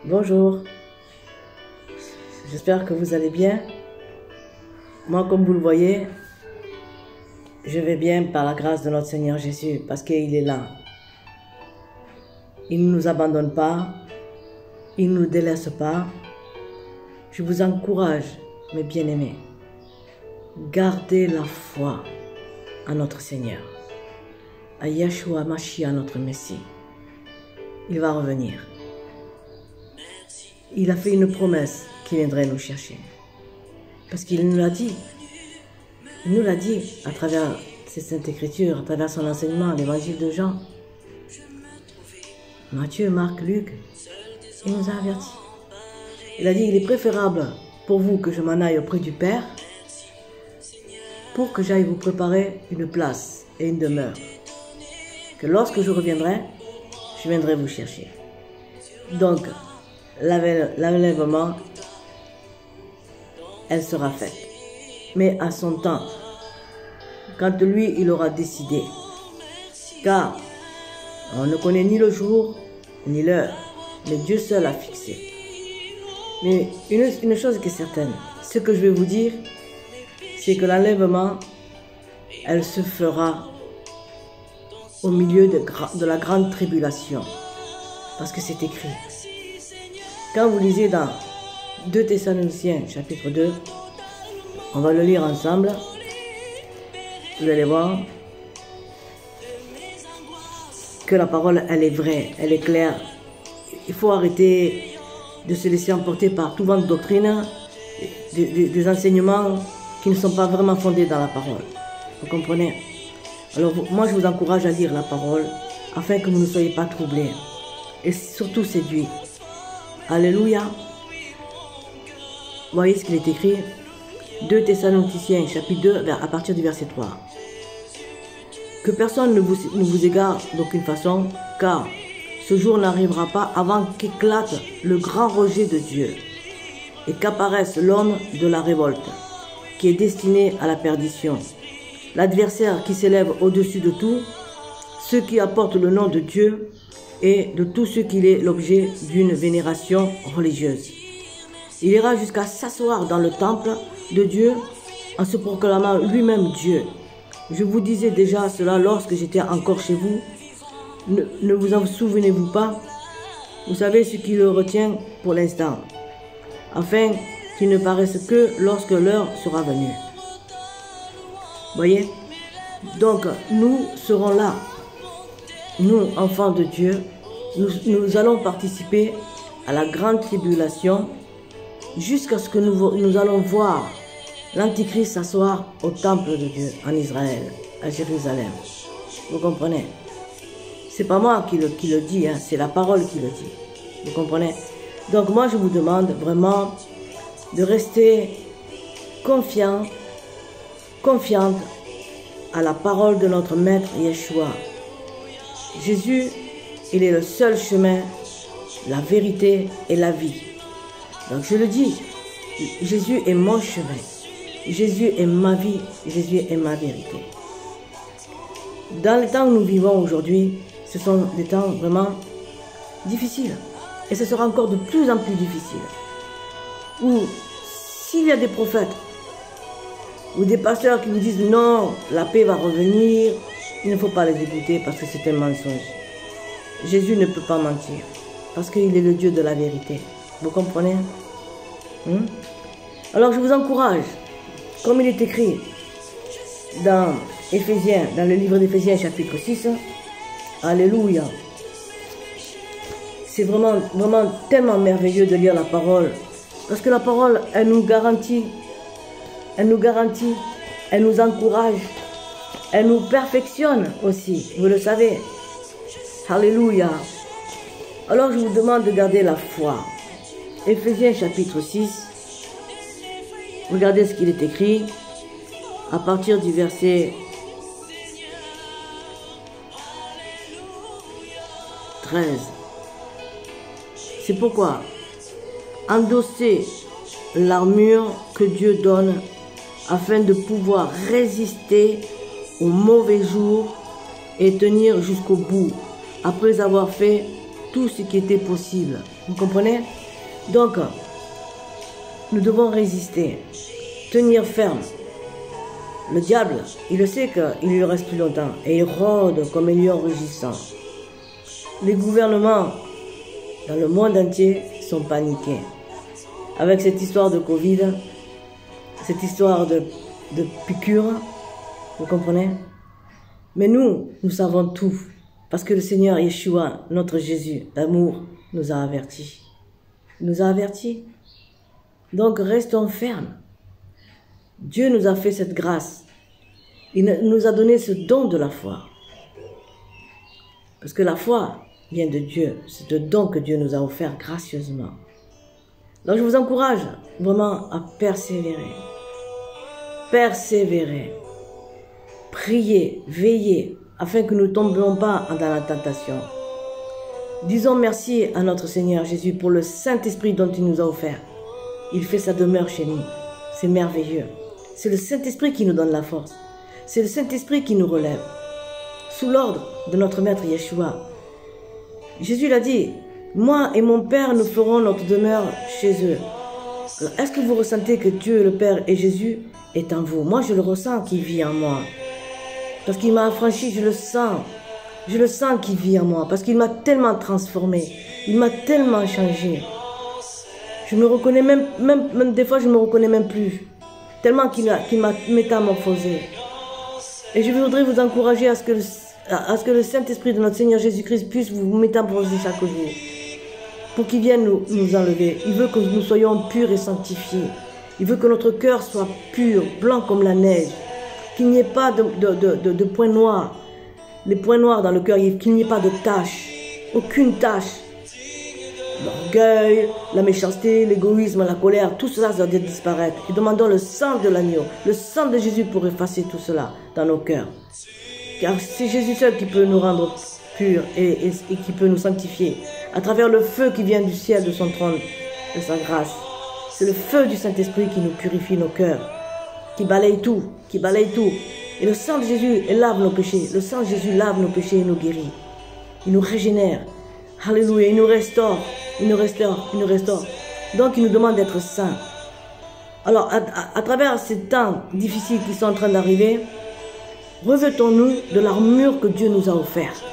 Bonjour, j'espère que vous allez bien. Moi, comme vous le voyez, je vais bien par la grâce de notre Seigneur Jésus, parce qu'il est là. Il ne nous abandonne pas, il ne nous délaisse pas. Je vous encourage, mes bien-aimés, gardez la foi à notre Seigneur, à Yeshua Mashiach, notre Messie. Il va revenir. Il a fait une promesse qu'il viendrait nous chercher. Parce qu'il nous l'a dit. Il nous l'a dit à travers ses saintes écritures, à travers son enseignement, l'évangile de Jean. Matthieu, Marc, Luc, il nous a avertis. Il a dit, il est préférable pour vous que je m'en aille auprès du Père pour que j'aille vous préparer une place et une demeure. Que lorsque je reviendrai, je viendrai vous chercher. Donc, l'enlèvement, elle sera faite. Mais à son temps, quand lui, il aura décidé. Car on ne connaît ni le jour, ni l'heure, mais Dieu seul a fixé. Mais une chose qui est certaine, ce que je vais vous dire, c'est que l'enlèvement, elle se fera au milieu de la grande tribulation. Parce que c'est écrit. Quand vous lisez dans 2 Thessaloniciens, chapitre 2, on va le lire ensemble. Vous allez voir que la parole, elle est vraie, elle est claire. Il faut arrêter de se laisser emporter par tout vent de doctrine, des enseignements qui ne sont pas vraiment fondés dans la parole. Vous comprenez? Alors moi, je vous encourage à lire la parole afin que vous ne soyez pas troublés et surtout séduits. Alléluia. Voyez ce qu'il est écrit. 2 Thessaloniciens, chapitre 2, à partir du verset 3. Que personne ne vous égare d'aucune façon, car ce jour n'arrivera pas avant qu'éclate le grand rejet de Dieu et qu'apparaisse l'homme de la révolte, qui est destiné à la perdition. L'adversaire qui s'élève au-dessus de tout, ceux qui apportent le nom de Dieu et de tout ce qu'il est l'objet d'une vénération religieuse. Il ira jusqu'à s'asseoir dans le temple de Dieu en se proclamant lui-même Dieu. Je vous disais déjà cela lorsque j'étais encore chez vous. Ne vous en souvenez-vous pas? Vous savez ce qui le retient pour l'instant, afin qu'il ne paraisse que lorsque l'heure sera venue. Voyez? Donc, nous serons là. Nous, enfants de Dieu, nous allons participer à la grande tribulation jusqu'à ce que nous allons voir l'Antichrist s'asseoir au temple de Dieu en Israël, à Jérusalem. Vous comprenez? C'est pas moi qui le dis, hein, c'est la parole qui le dit. Vous comprenez? Donc moi je vous demande vraiment de rester confiante à la parole de notre Maître Yeshua. Jésus, il est le seul chemin, la vérité et la vie. Donc je le dis, Jésus est mon chemin. Jésus est ma vie, Jésus est ma vérité. Dans les temps où nous vivons aujourd'hui, ce sont des temps vraiment difficiles. Et ce sera encore de plus en plus difficile. Où s'il y a des prophètes ou des pasteurs qui vous disent non, la paix va revenir, il ne faut pas les écouter parce que c'est un mensonge. Jésus ne peut pas mentir parce qu'il est le Dieu de la vérité. Vous comprenez? Alors je vous encourage, comme il est écrit dans Éphésiens, dans le livre d'Éphésiens chapitre 6, Alléluia. C'est vraiment tellement merveilleux de lire la parole. Parce que la parole, elle nous garantit, elle nous encourage, elle nous perfectionne aussi, vous le savez. Alléluia. Alors je vous demande de garder la foi. Éphésiens chapitre 6, regardez ce qu'il est écrit à partir du verset 13. C'est pourquoi endossez l'armure que Dieu donne afin de pouvoir résister aux mauvais jours et tenir jusqu'au bout après avoir fait tout ce qui était possible. Vous comprenez? Donc, nous devons résister, tenir ferme. Le diable, il le sait qu'il lui reste plus longtemps et il rôde comme un lion rugissant. Les gouvernements dans le monde entier sont paniqués. Avec cette histoire de Covid, cette histoire de piqûre, vous comprenez? Mais nous savons tout. Parce que le Seigneur Yeshua, notre Jésus d'amour, nous a avertis. Il nous a avertis. Donc restons fermes. Dieu nous a fait cette grâce. Il nous a donné ce don de la foi. Parce que la foi vient de Dieu. C'est le don que Dieu nous a offert gracieusement. Donc je vous encourage vraiment à persévérer. Persévérer. Priez, veillez, afin que nous ne tombions pas dans la tentation. Disons merci à notre Seigneur Jésus pour le Saint-Esprit dont il nous a offert. Il fait sa demeure chez nous. C'est merveilleux. C'est le Saint-Esprit qui nous donne la force. C'est le Saint-Esprit qui nous relève. Sous l'ordre de notre Maître Yeshua. Jésus l'a dit, moi et mon Père, nous ferons notre demeure chez eux. Est-ce que vous ressentez que Dieu, le Père et Jésus est en vous? Moi, je le ressens qu'il vit en moi. Parce qu'il m'a affranchi, je le sens. Je le sens qu'il vit en moi. Parce qu'il m'a tellement transformé. Il m'a tellement changé. Je me reconnais même des fois, je ne me reconnais même plus. Tellement qu'il m'a métamorphosé. Et je voudrais vous encourager à ce que le Saint-Esprit de notre Seigneur Jésus-Christ puisse vous métamorphoser chaque jour. Pour qu'il vienne nous enlever. Il veut que nous soyons purs et sanctifiés. Il veut que notre cœur soit pur, blanc comme la neige. Qu'il n'y ait pas de points noirs. Les points noirs dans le cœur, qu'il n'y ait pas de taches. Aucune tache. L'orgueil, la méchanceté, l'égoïsme, la colère, tout cela doit disparaître. Et demandons le sang de l'agneau, le sang de Jésus pour effacer tout cela dans nos cœurs. Car c'est Jésus seul qui peut nous rendre purs et qui peut nous sanctifier. À travers le feu qui vient du ciel de son trône, de sa grâce. C'est le feu du Saint-Esprit qui nous purifie nos cœurs. Qui balaye tout, qui balaye tout. Et le sang de Jésus lave nos péchés. Le sang de Jésus lave nos péchés et nous guérit. Il nous régénère. Alléluia, il nous restaure. Il nous restaure, il nous restaure. Donc il nous demande d'être saints. Alors à travers ces temps difficiles qui sont en train d'arriver, revêtons-nous de l'armure que Dieu nous a offerte.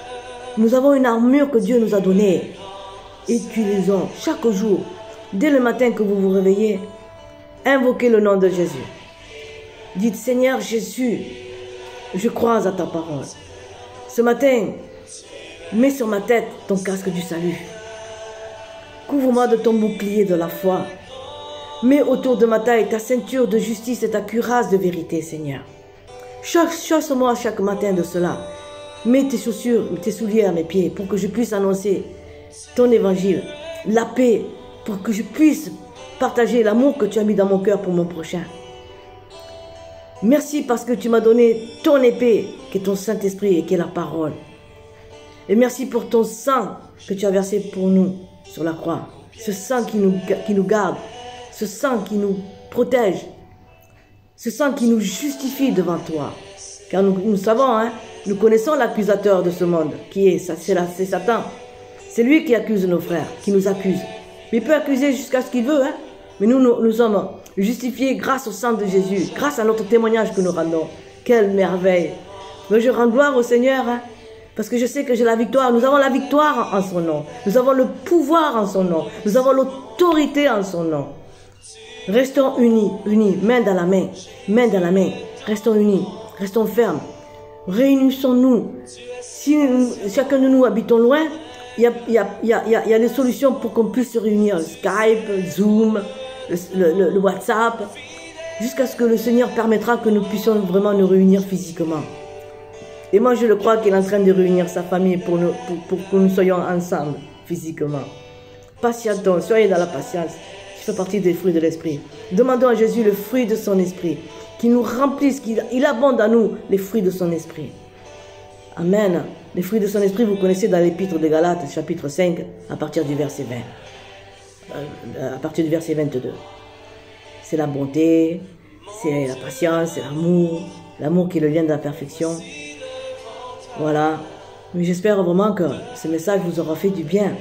Nous avons une armure que Dieu nous a donnée. Utilisons chaque jour, dès le matin que vous vous réveillez, invoquez le nom de Jésus. Dites, Seigneur Jésus, je crois à ta parole. Ce matin, mets sur ma tête ton casque du salut. Couvre-moi de ton bouclier de la foi. Mets autour de ma taille ta ceinture de justice et ta cuirasse de vérité, Seigneur. Chausse-moi chaque matin de cela. Mets tes chaussures, tes souliers à mes pieds pour que je puisse annoncer ton évangile. La paix pour que je puisse partager l'amour que tu as mis dans mon cœur pour mon prochain. Merci parce que tu m'as donné ton épée, qui est ton Saint-Esprit et qui est la parole. Et merci pour ton sang que tu as versé pour nous sur la croix. Ce sang qui nous garde, ce sang qui nous protège, ce sang qui nous justifie devant toi. Car nous savons, hein, nous connaissons l'accusateur de ce monde, qui est Satan. C'est lui qui accuse nos frères, qui nous accuse. Mais il peut accuser jusqu'à ce qu'il veut, hein. Mais nous sommes justifiés grâce au sang de Jésus, grâce à notre témoignage que nous rendons. Quelle merveille! Mais je rends gloire au Seigneur, hein, parce que je sais que j'ai la victoire. Nous avons la victoire en son nom. Nous avons le pouvoir en son nom. Nous avons l'autorité en son nom. Restons unis, main dans la main, main dans la main. Restons unis, restons fermes. Réunissons-nous. Si chacun de nous habitons loin, il y a des solutions pour qu'on puisse se réunir. Skype, Zoom, le WhatsApp, jusqu'à ce que le Seigneur permettra que nous puissions vraiment nous réunir physiquement. Et moi, je le crois qu'il est en train de réunir sa famille pour que nous soyons ensemble physiquement. Patientons, soyez dans la patience. Ça fait partie des fruits de l'esprit. Demandons à Jésus le fruit de son esprit, qu'il nous remplisse, qu'il abonde à nous les fruits de son esprit. Amen. Les fruits de son esprit, vous connaissez dans l'épître de Galates, chapitre 5, à partir du verset 20. À partir du verset 22. C'est la bonté, c'est la patience, c'est l'amour. L'amour qui est le lien de la perfection. Voilà. Mais j'espère vraiment que ce message vous aura fait du bien.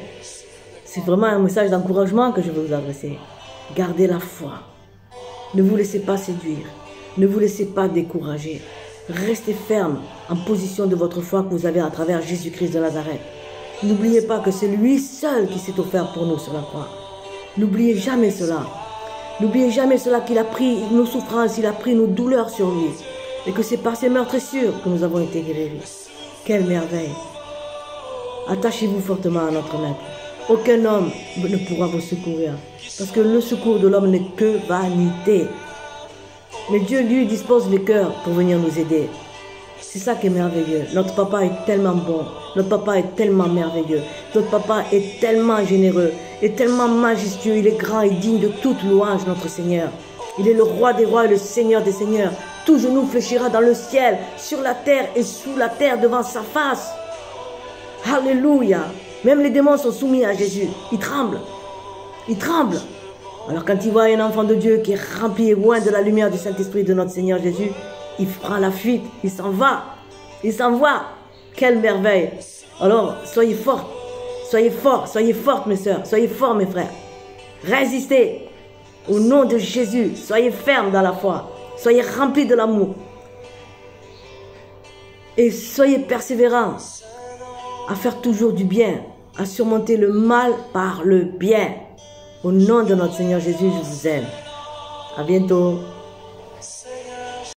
C'est vraiment un message d'encouragement que je veux vous adresser. Gardez la foi. Ne vous laissez pas séduire. Ne vous laissez pas décourager. Restez ferme en position de votre foi que vous avez à travers Jésus-Christ de Nazareth. N'oubliez pas que c'est lui seul qui s'est offert pour nous sur la croix. N'oubliez jamais cela. N'oubliez jamais cela qu'il a pris nos souffrances, il a pris nos douleurs sur lui. Et que c'est par ses meurtrissures que nous avons été guéris. Quelle merveille! Attachez-vous fortement à notre maître. Aucun homme ne pourra vous secourir. Parce que le secours de l'homme n'est que vanité. Mais Dieu, lui, dispose les cœurs pour venir nous aider. C'est ça qui est merveilleux. Notre papa est tellement bon. Notre papa est tellement merveilleux. Notre papa est tellement généreux. Est tellement majestueux. Il est grand et digne de toute louange, notre Seigneur. Il est le roi des rois et le Seigneur des seigneurs. Tout genou fléchira dans le ciel, sur la terre et sous la terre devant sa face. Alléluia. Même les démons sont soumis à Jésus. Ils tremblent. Ils tremblent. Alors quand il voit un enfant de Dieu qui est rempli et loin de la lumière du Saint-Esprit de notre Seigneur Jésus, il prend la fuite, il s'en va. Il s'en va. Quelle merveille. Alors, soyez forts. Soyez forts, soyez fortes mes sœurs. Soyez forts mes frères. Résistez. Au nom de Jésus, soyez fermes dans la foi. Soyez remplis de l'amour. Et soyez persévérants à faire toujours du bien, à surmonter le mal par le bien. Au nom de notre Seigneur Jésus, je vous aime. À bientôt.